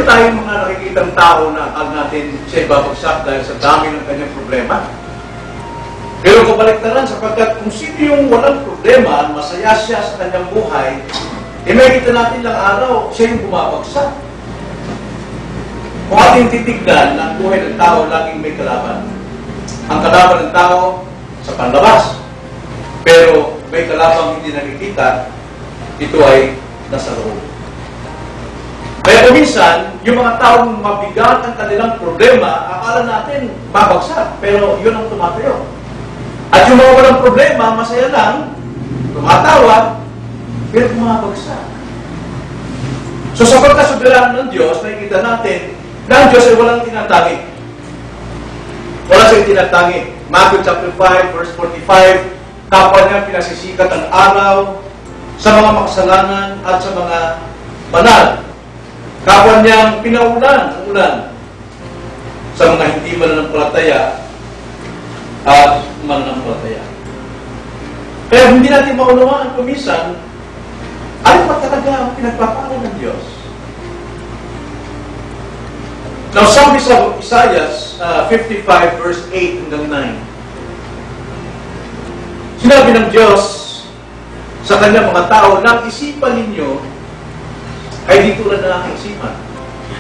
tayong mga nakikitang tao na akal natin siya ibabagsak dahil sa dami ng kanyang problema. Pero kabaliktaran, sapagkat kung sino yung walang problema, masaya siya sa kanyang buhay, may kita natin lang araw, siya yung bumabagsak. Kung ating titignan na ang buhay ng tao, laging may kalaban. Ang kalaban ng tao sa panlabas. Pero may kalabang hindi nakikita, ito ay nasa loob. Kaya minsan, yung mga taong mabigat ang kanilang problema, akala natin babagsak, pero yun ang tumatayo. At yung mga walang problema, masaya lang, tumatawa, pero bumabagsak. So sa pagkasubiran ng Diyos, nakikita natin na ang Diyos ay walang tinatangi. Wala siyang tinatangi. Matthew chapter 5, verse 45, kapwa niya pinasisikat ang araw sa mga makasalanan at sa mga banal. Kapwa niyang pinaulan ang ulan sa mga hindi mananampalataya at mananampalataya. Kaya hindi natin maunawaan kung minsan, ano pa talaga ang pinagpapala ng Diyos? Now, sabi sa Isaiah 55 verse 8 hanggang 9, sinabi ng Diyos sa kanyang mga tao, nang isipan ninyo ay di tulad ng aking isipan.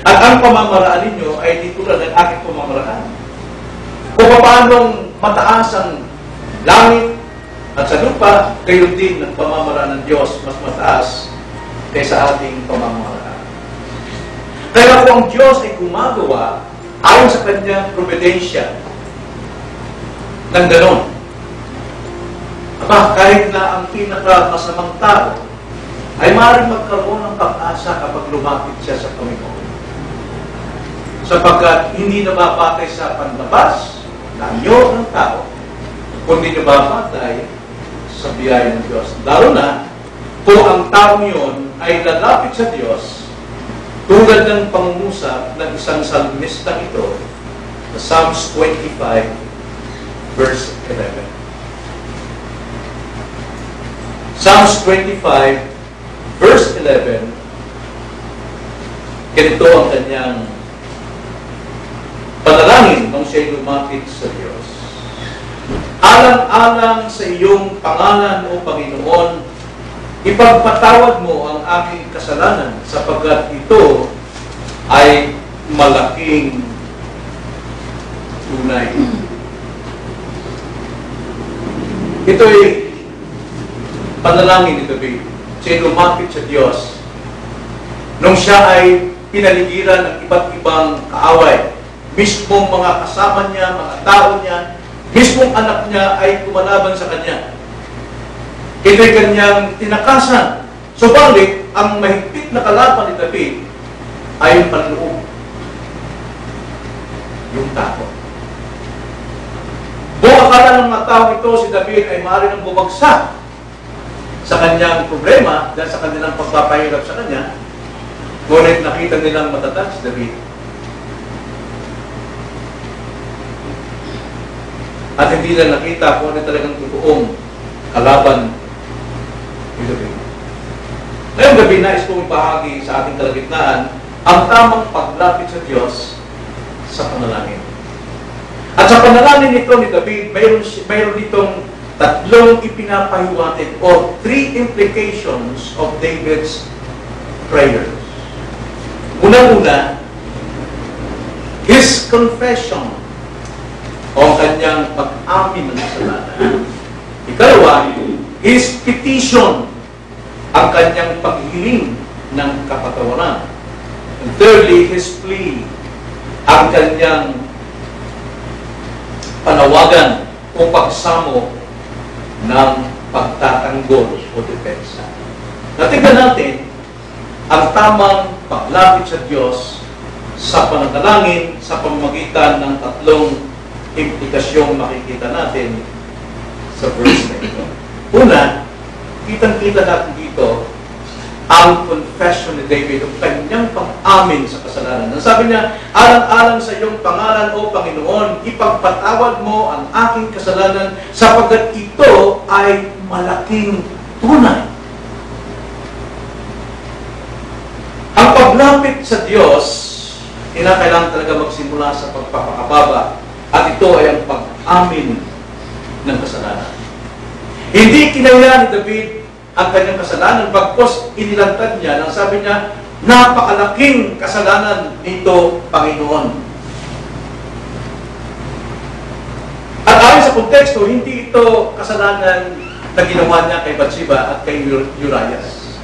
At ang pamamaraan ninyo ay di tulad ng aking pamamaraan. Kung paanong mataas ang langit at sa lupa, gayon din ang pamamaraan ng Diyos mas mataas kaysa ating pamamaraan. Kaya kung ang Diyos ay gumagawa ayon sa kanyang providensya ng ganon, kahit na ang pinakamasamang tao ay maaaring magkaroon ng pag-asa kapag lumapit siya sa Panginoon. Sapagkat hindi nababatay sa panlabas na anyo ng tao, kundi nababatay sa biyaya ng Diyos. Lalo na kung ang taong yun ay lalapit sa Diyos tulad ng pangungusap ng isang salmista ito, sa Psalms 25, verse 11. Psalms 25, verse 11, ganito ang kanyang panalangin nung siya'y lumapit sa Diyos. Alang-alang sa iyong pangalan, O Panginoon, ipagpatawad mo ang aking kasalanan sapagkat ito ay malaking tunay. Ito ay panalangin ni David. Siya lumapit sa Diyos nung siya ay pinaligiran ng iba't ibang kaaway. Mismong mga kasama niya, mga tao niya, mismong anak niya ay kumalaban sa kanya. Ito'y kanyang tinakasan. Subalit, ang mahigpit na kalaban ni David ay yung panloob. Yung takot. Buong akala ng mga tao ito, si David ay maaari nang bumagsak sa kanyang problema dahil sa kanilang pagpapahirap sa kanya, ngunit nakita nilang matatag si David. At hindi na nakita kung ano talagang totoong kalaban ni David. Ngayong gabi, nais kong ibahagi sa ating kalagitnaan ang tamang paglapit sa Diyos sa panalangin. At sa panalangin nito ni David, mayroon ditong tatlong ipinapahiwatig o three implications of David's prayers. Unang-una, his confession o kanyang pag-amin ng kasalanan. Ikalawa, his petition, ang kanyang paghiling ng kapatawaran. And thirdly, his plea, ang kanyang panawagan o pagsamo ng pagtatanggol o depensa. Natignan natin ang tamang paglapit sa Diyos sa pananalangin sa pamamagitan ng tatlong implikasyong makikita natin sa verse na ito. Una, kitang-kita natin dito ang confession ni David, ang kanyang pag-amin sa kasalanan. Sabi niya, alang-alang sa iyong pangalan, O Panginoon, ipagpatawad mo ang aking kasalanan sapagkat ito ay malaking tunay. Ang paglapit sa Diyos kinakailangan talaga magsimula sa pagpapakababa at ito ay ang pag-amin ng kasalanan. Hindi kinaya ni David ang kanyang kasalanan, bagkos inilantad niya nang sabi niya, napakalaking kasalanan nito, Panginoon. At ayon sa konteksto, hindi ito kasalanan na ginawa niya kay Bathsheba at kay Urias.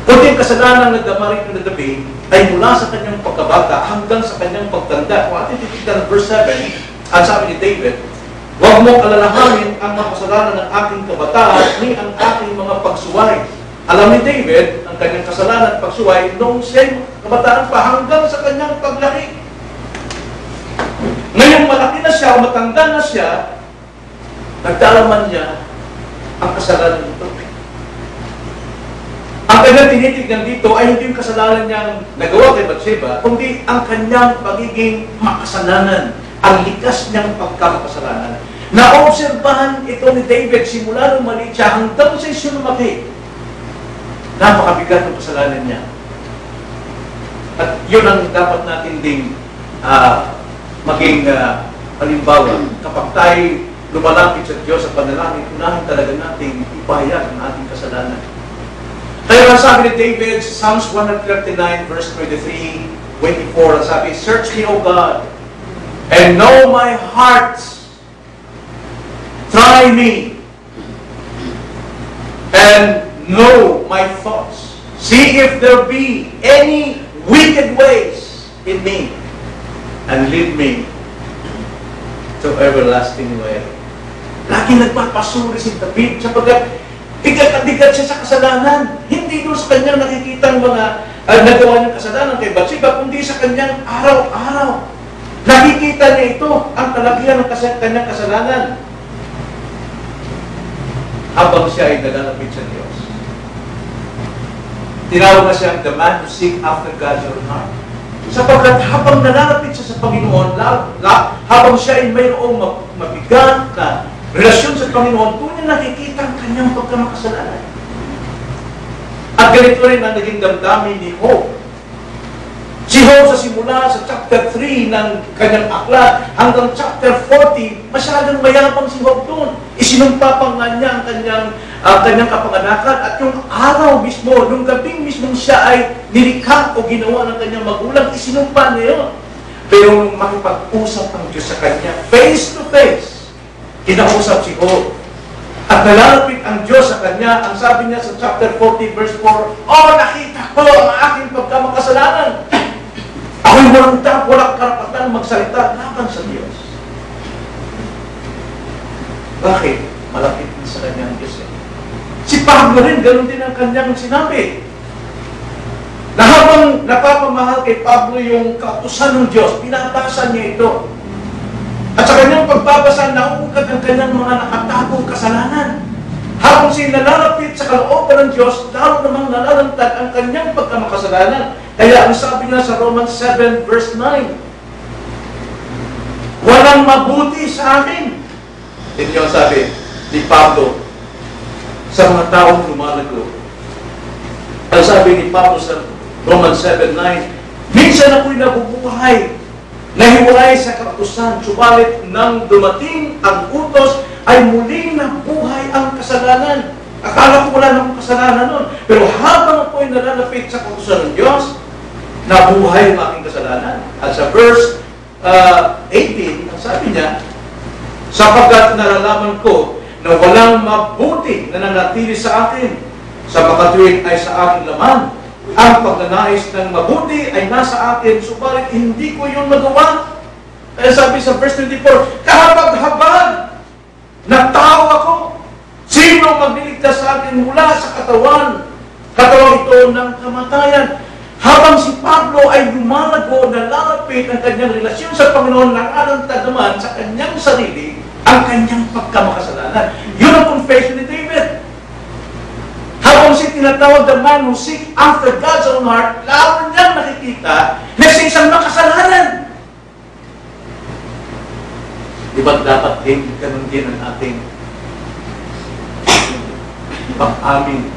Kundi ang kasalanan na nagdamarin ni David ay mula sa kanyang pagkabata hanggang sa kanyang pagtanda. Kung ating titignan ng verse 7, ang sabi ni David, huwag mong alalahanin ang mga kasalanan ng aking kabataan ni ang aking mga pagsuway. Alam ni David ang kanyang kasalanan at pagsuway noong siya'y kabataan pa hanggang sa kanyang paglaki. Ngayong malaki na siya, matanda na siya, nagdalaman niya ang kasalanan nito. Ang kanyang tinitignan dito ay hindi yung kasalanan niyang nagawa kay Bathsheba, kundi ang kanyang pagiging makasalanan, ang likas niyang pagkamakasalanan. Naobserbahan ito ni David simula nung maliit siya hanggang sa lumaki. Napakabigat ng kasalanan niya. At yun ang dapat natin ding maging halimbawa. Kapag tayo lumalapit sa Diyos sa panalangin, unahin talaga natin ipahayag ang ating kasalanan. Kaya ang sabi ni David sa Psalms 139 verse 23, 24, ang sabi, search me, O God, and know my heart. Try me and know my thoughts. See if there be any wicked ways in me, and lead me to everlasting way. Lagi nagpapasuri si David sapagkat bigat at bigat siya sa kasalanan. Hindi doon sa kanyang nakikita ang mga nagawa niyang kasalanan kay Bathsheba, kundi sa kanyang araw-araw. Nakikita niya ito, ang kalakihan ng kanyang kasalanan. Habang siya ay nalalapit sa Diyos. Tinawag na siya the man who seek after God's own heart. Sapagkat habang nalalapit siya sa Panginoon, habang siya ay mayroong mabigat na relasyon sa Panginoon, doon niya nakikita ang kanyang pagkamakasalanan. At ganito rin ang naging damdamin ni Job. Si Job sa simula sa chapter 3 ng kanyang aklat hanggang chapter 40, masyadong mayabang si Job doon. Isinumpapangan niya ang kanyang kapanganakan at yung araw mismo, nung gabing mismo siya ay nilikha o ginawa ng kanyang magulang, isinumpa niya yun. Pero nung makipag-usap ang Diyos sa kanya, face to face, kinausap si Job. At nalalapit ang Diyos sa kanya, ang sabi niya sa chapter 40 verse 4, oh, nakita ko ang aking pagkamakasalanan. Ako'y walang karapatan magsalita laban sa Diyos. Bakit? Malapit na sa kanya ang Diyos. Si Pablo rin, ganoon din ang kanyang sinabi. Na habang napapamahal kay Pablo yung kautusan ng Diyos, pinabasa niya ito. At sa kanyang pagbabasa, nauugat ang kanyang mga nakatagong kasalanan. Habang siya nalalapit sa kalooban ng Diyos, lalo namang nalalantad ang kanyang pagkamakasalanan. Kaya ang sabi nga sa Romans 7 verse 9, walang mabuti sa akin. Ito yung sabi ni Pablo sa mga taong lumalago. Ang sabi ni Pablo sa Romans 7:9, minsan ako'y nabubuhay, nahiwalay sa kautusan, subalit nang dumating ang utos, ay muling nabuhay ang kasalanan. Akala ko wala namang kasalanan nun. Pero habang ako'y nalalapit sa kautusan ng Diyos, nabuhay ang aking kasalanan. At sa verse 18, ang sabi niya, sapagkat nalalaman ko na walang mabuti na nanatili sa akin, sa makatuwid ay sa aking laman. Ang pagnanais ng mabuti ay nasa akin, subalit hindi ko yung magawa. Kaya sabi sa verse 24, kahabag-habag na tao ako. Sino magliligtas sa akin mula sa katawan ito ng kamatayan? Habang si Pablo ay lumalago, nalalapit ang kanyang relasyon sa Panginoon, nakalantad naman sa kanyang sarili ang kanyang pagkamakasalanan. Yun ang confession ni David. Habang siya tinatawag the man who seek after God's own heart, lalo niyang nakikita na siya isang makasalanan. Di ba dapat din ganun din ang ating pag-amin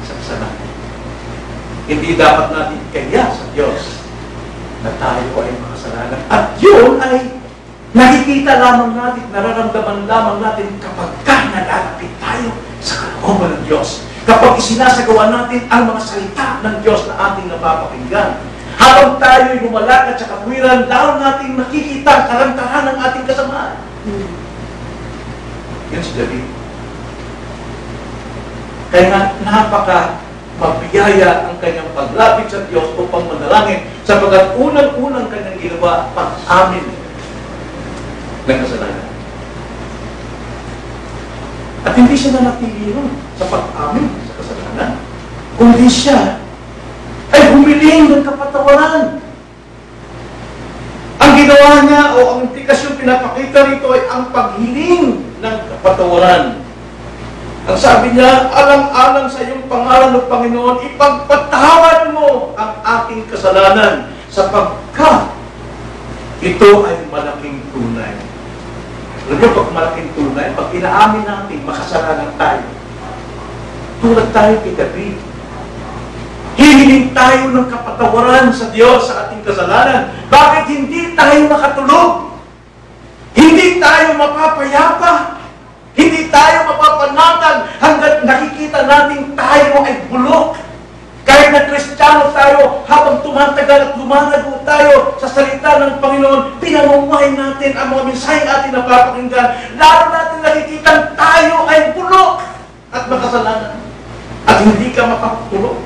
sa kasalanan? Hindi dapat natin kaya sa Diyos na tayo ay makasalanan. At yun ay nakikita lamang natin, nararamdaman lamang natin kapag nalalapit tayo sa kalooban ng Diyos. Kapag isinasagawa natin ang mga salita ng Diyos na ating napapakinggan. Habang tayo'y lumalakad sa katwiran, lalo natin nakikita ang karantahan ng ating kasamaan. Yan si David. Kaya nga, mabiyaya ang kanyang paglapit sa Diyos upang manalangin sapagkat unang-unang kanyang ginawa pag-amin ng kasalanan. At hindi siya nanatili ron sa pag-amin sa kasalanan, kundi siya ay humiling ng kapatawaran. Ang ginawa niya o ang implikasyon pinapakita rito ay ang paghiling ng kapatawaran. Ang sabi niya, alang-alang sa iyong pangalan ng Panginoon, ipagpatawad mo ang aking kasalanan sapagkat ito ay malaking tunay. Alam niyo, pag malaking tunay, pag inaamin natin, makasalanan tayo. Tulad tayo kay David. Hihiling tayo ng kapatawaran sa Diyos sa ating kasalanan. Bakit hindi tayo makatulog? Hindi tayo mapapayapa? Hindi tayo mapapanatag hanggat nakikita natin tayo ay bulok. Kahit na Kristiyano tayo, habang tumatagal at lumalago tayo sa salita ng Panginoon, pinamumuhay natin ang mga mensaheng ating napapakinggan. Lalo natin nakikita tayo ay bulok at makasalanan. At hindi ka mapapatulog.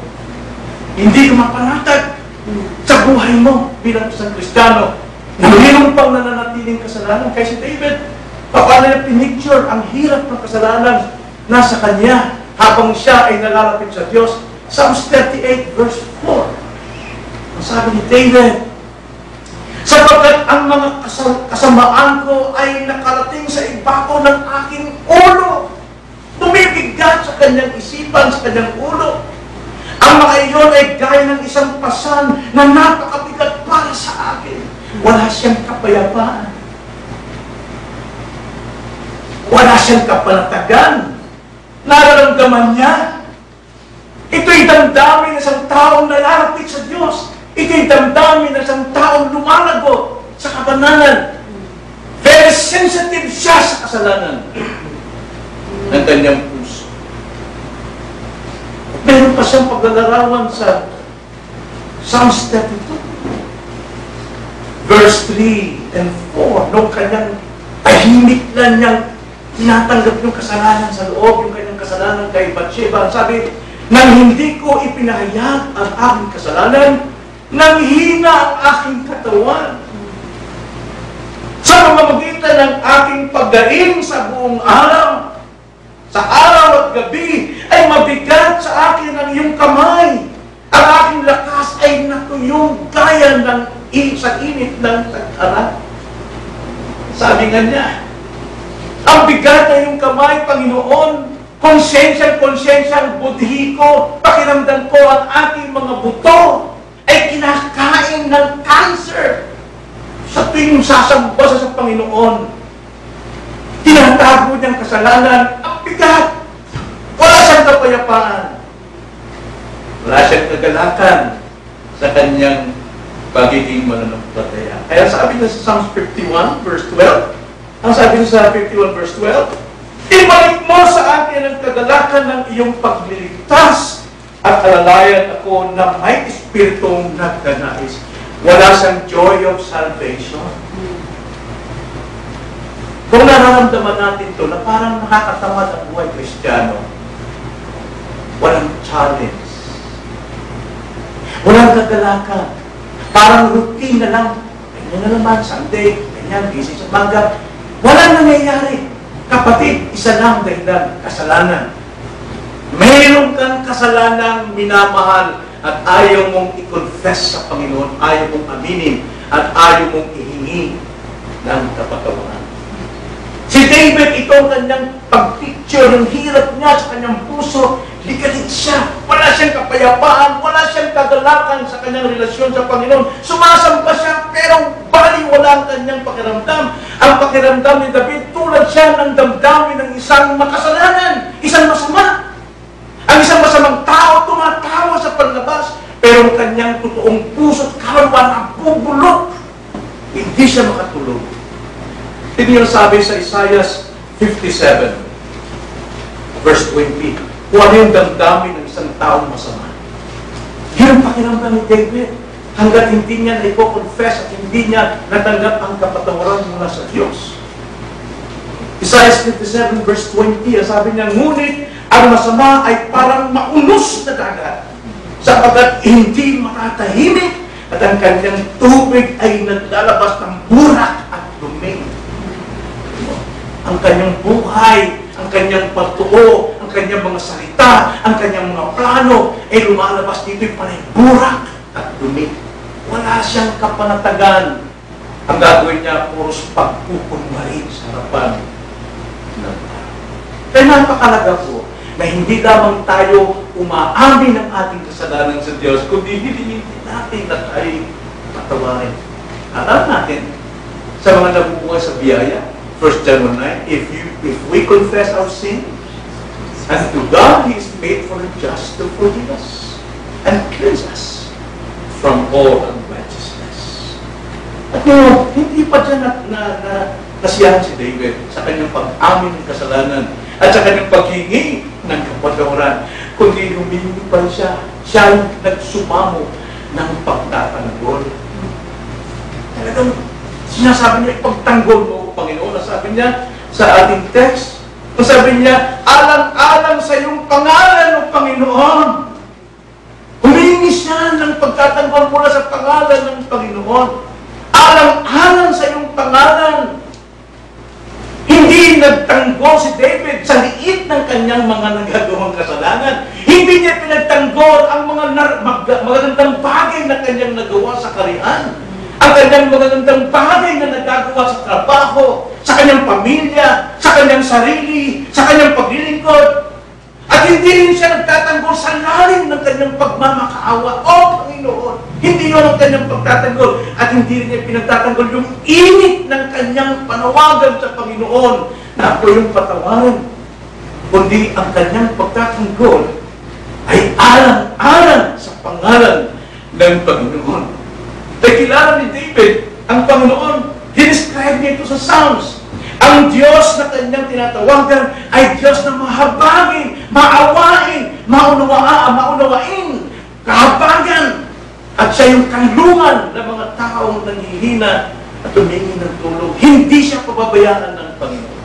Hindi ka mapanatag sa buhay mo bilang isang Kristiyano. Mayroon pang nananatiling kasalanan. Kaya si David, paano niya pinicture ang hirap ng kasalanan nasa kanya habang siya ay nalalapit sa Diyos. Psalms 38 verse 4. Ang sabi ni David, sapagkat ang mga kasamaan ko ay nakarating sa ibabaw ng aking ulo. Tumibigat sa kanyang isipan, sa kanyang ulo. Ang mga iyon ay gaya ng isang pasan na napakabigat para sa akin. Wala siyang kapayapaan. Wala siyang kapanatagan. Nararamdaman niya. Ito'y damdamin ng isang taong nalalapit sa Diyos. Ito'y damdamin ng isang taong lumalago sa kabanalan. Very sensitive siya sa kasalanan ng kanyang puso. Meron pa siyang paglalarawan sa Psalms 32. Verse 3 and 4. Nung kanyang tahimik lang niyang tinatanggap yung kasalanan sa loob, yung kanyang kasalanan kay Bathsheba. Sabi, nang hindi ko ipinahayag ang aking kasalanan, nang hina ang aking katawan. Sa pamamagitan ng aking pagdaing sa buong araw, sa araw at gabi, ay mabigat sa akin ang iyong kamay. Ang aking lakas ay natuyong gaya ng sa init ng tag-arat. Sabi nga niya, ang bigat na iyong kamay, Panginoon, konsyensya, budhi ko, pakiramdam ko ang aking mga buto ay kinakain ng cancer. Sa tuwing sasamba sa Panginoon, tinatago niyang kasalanan, ang bigat. Wala siyang kapayapaan. Wala siyang kagalakan sa kanyang pagiging mananampalataya. Kaya sabi niya sa Psalms 51 verse 12, ang sabi niya sa 51 verse 12, ibalik mo sa akin ang kagalakan ng iyong pagliligtas at alalayan ako na may espiritong nagdanais. Wala siyang joy of salvation. Kung nararamdaman natin ito na parang nakakatamad ang buhay Kristiyano, walang challenge. Walang kagalakan. Parang routine na lang. Ganyan na naman, Sunday, ganyan, busy sa mangga. Walang nangyayari. Kapatid, isa lang dahilan, kasalanan. Mayroon kang kasalanang minamahal at ayaw mong i-confess sa Panginoon, ayaw mong aminin, at ayaw mong ihingi ng kapatawaran. Si David, ito ang kanyang pag-picture, yung hirap niya sa kanyang puso, ligalig siya. Wala siyang kapayapaan, wala siyang kagalakan sa kanyang relasyon sa Panginoon. Sumasamba siya, pero baliwala ang kanyang pakiramdam. Ang pakiramdam ni David, tulad siya ng damdamin ng isang makasalanan, isang masama. Ang isang masamang tao tumatawa sa panlabas, pero kanyang totoong puso't kaluan ang bubulok, hindi siya makatulog. Ito yung sabi sa Isaiah 57, verse 20. Kung ano yung damdamin ng isang taong masama. Yun ang pakiramdam ni David. Hanggat hindi niya na-confess at hindi niya natanggap ang kapatawaran mula sa Diyos. Isaiah 57 verse 20, sabi niya, ngunit ang masama ay parang maunos na dagat, sapagkat hindi matatahimik at ang kanyang tubig ay naglalabas ng burak at dumi. Ang kanyang buhay, ang kanyang pagtuo, ang kanyang mga salita, ang kanyang mga plano, ay lumalabas dito yung panay burak at dumi. Wala siyang kapanatagan. Ang gagawin niya, puros pagkukunwari sa harapan ng tao. Kaya napakalaga po na hindi lamang tayo umaamin ng ating kasalanan sa Diyos, kundi hindi natin na tayo patawarin. Alam natin, sa mga nabubuhay sa biyaya, 1 John 1:9, if we confess our sins, and to God He is faithful and just to forgive us and cleanse us from all unrighteousness. At hindi pa dyan nasiyahan si David sa kanyang pag-amin ng kasalanan at sa kanyang paghingi ng kapatawaran, kundi humingi pa siya. Siya ang nagsumamo ng pagtatanggol. Talagang sinasabi niya, ipagtanggol mo, Panginoon. Sabi niya sa ating text, sabi niya, alang-alang sa iyong pangalan, O Panginoon. Humingi siya ng pagtatanggol mula sa pangalan ng Panginoon. Alang-alang sa iyong pangalan. Hindi nagtanggol si David sa liit ng kanyang mga nagagawang kasalanan. Hindi niya pinagtanggol ang mga magagandang bagay na kanyang nagawa sa karihan. Ang kanyang magagandang bagay na nagagawa sa trabaho, sa kanyang pamilya, sa kanyang sarili, sa kanyang paglilingkod. At hindi rin siya nagtatanggol sa lalim ng kanyang pagmamakaawa. O Panginoon, hindi yun ang kanyang pagtatanggol. At hindi rin niya pinagtatanggol yung init ng kanyang panawagan sa Panginoon na ako yung patawarin. Kundi ang kanyang pagtatanggol ay alang-alang sa pangalan ng Panginoon. Dahil kilala ni David ang Panginoon. Dinescribe niya ito sa Psalms. Ang Diyos na kanyang tinatawagan ay Diyos na mahabagin, maawain, maunawain, kahabagan. At siya yung kanlungan ng mga taong nanghihina at humingi ng tulong. Hindi siya pababayaan ng Panginoon.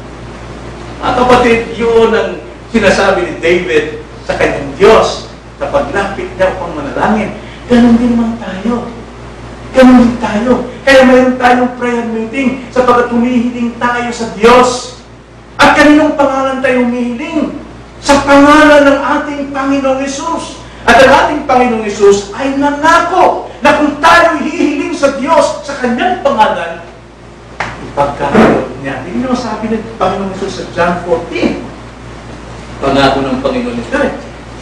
At kapatid, yun ang sinasabi ni David sa kanyang Diyos sa paglapit niya upang manalangin. Ganun din naman tayo. Ganun din tayo. Kaya mayroon tayong prayer meeting sapagkat humihiling tayo sa Diyos. At kaninong pangalan tayo humihiling? Sa pangalan ng ating Panginoong Hesus. At ang ating Panginoong Hesus ay nangako na kung tayo hihiling sa Diyos sa Kanyang pangalan, ipagkakaroon niya. Hindi naman sabi ng Panginoong Hesus sa John 14. Pangako ng Panginoon Hesus.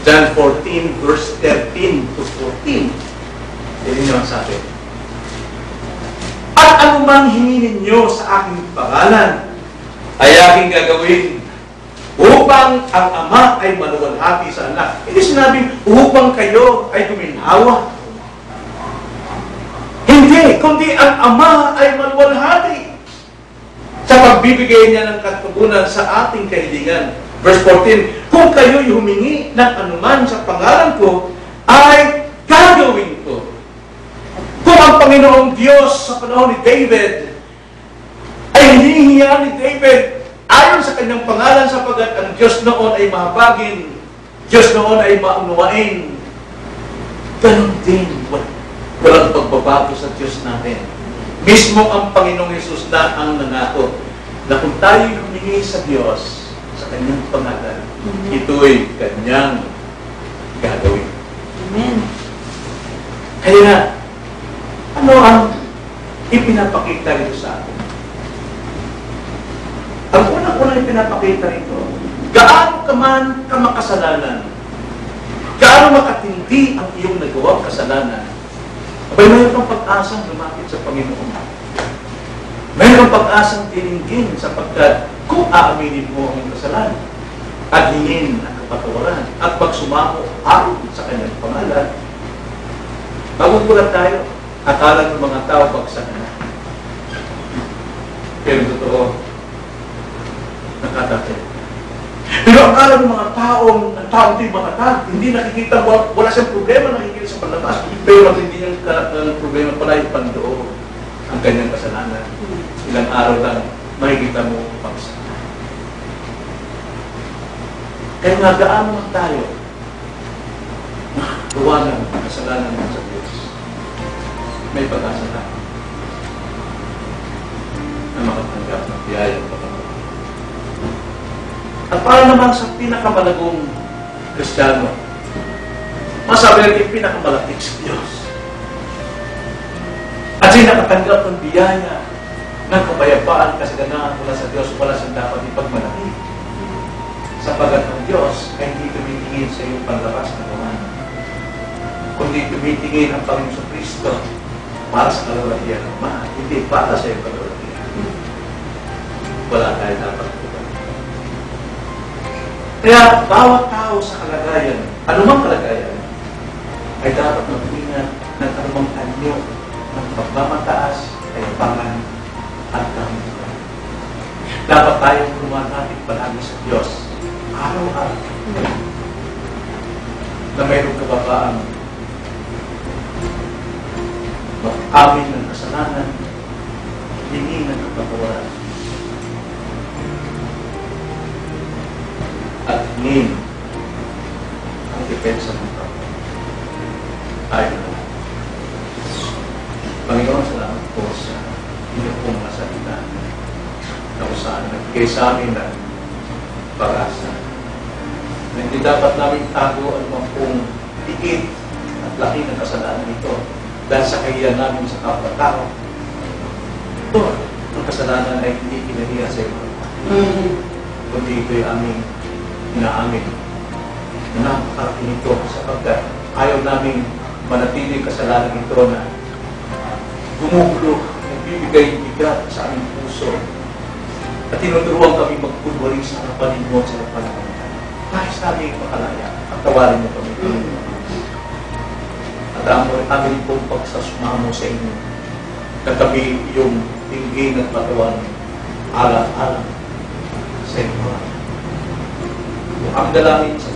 John 14 verse 13 to 14. Hindi naman sabi. At anumang hingin ninyo sa aking pangalan ay aking gagawin upang ang Ama ay maluwalhati sa anak. Hindi sinabing upang kayo ay guminhawa. Hindi, kundi ang Ama ay maluwalhati sa pagbibigay niya ng katugunan sa ating kahilingan. Verse 14, kung kayo'y humingi ng anuman sa pangalan ko, ay gagawin ko. Kung ang Panginoong Diyos sa panahon ni David ay hinihingihan ni David ayon sa kanyang pangalan sapagkat ang Diyos noon ay mahabagin, Diyos noon ay maunawain, ganun din, walang pagbabago sa Diyos natin. Mismo ang Panginoong Hesus na ang nangako na kung tayo humingi sa Diyos sa kanyang pangalan, ito'y kanyang gagawin. Amen. Kaya, ano ang ipinapakita rito sa atin? Ang unang-unang ipinapakita rito, gaano ka man kamakasalanan, gaano makatindi ang iyong nagawang kasalanan, abay mayroon kang pag-asang lumapit sa Panginoon. Mayroon kang pag-asang tininggin sapagkat kung aaminin mo ang kasalanan at hingin ang kapatawaran at pagsumako ayon sa kanyang pangalan, Magugulat tayo. Akala ng mga tao bagsak na. Pero totoo, nakatatid. Pero akala ng mga taong di matatag, hindi nakikita, wala siyang problema, nakikita sa panlabas. Pero hindi niyang problema pala yung pandoo ang kanyang kasalanan. Ilang araw lang, makikita mo bagsak. Kaya nga, gaano man tayo gawa ng kasalanan sa Diyos, may pag-asa tayo na makatanggap ng biyaya ng Panginoon. At para naman sa pinakamalagong Kristiyano, masabi natin yung pinakamalapit sa Diyos. At siya nakatanggap ng biyaya ng kapayapaan, kasaganaan mula sa Diyos, wala siyang dapat ipagmalaki. Sapagat ng Diyos ay hindi tumitingin sa iyong panlabas na gawan, kundi tumitingin ang Panginoon Kristo para sa kalawatian ng Ama, hindi para sa iyong kalawatian. Wala tayo dapat ipagmalaki. Kaya bawat tao sa kalagayan, anumang kalagayan, ay dapat mag-ingat ng anumang anyo ng pagmamataas, kayabangan, at kahimutan. Dapat tayong lumalapit palagi sa Diyos araw-araw na mayroong kababaan, mag-amin ng kasalanan, hingin ng kapatawaran, at hingin ang depensa ng tao. Tayo na. Panginoon, salamat po sa inyong pong masalita na kung saan nagbigay sa amin na pag-asa. Na hindi dapat namin tago ang pong tiit at laki ng kasalanan ito dahil sa kahiyan namin sa kapwa-tao. Ito, ang kasalanan ay hindi pinahiya sa iyo. Kundi ito'y aming inaamin na napakaraki nito sapagkat ayaw namin manatiling kasalanan ito na gumugulo, nagbibigay bigat sa aming puso at tinuturuan kami magpulwaring sa harapan mo sa harapan ng mga. Nais namin makalaya at tawarin mo kami. At amin pong pagsasumamo sa inyo na kami yung tingin at patawarin alam-alam sa inyo. Ang dalangin sa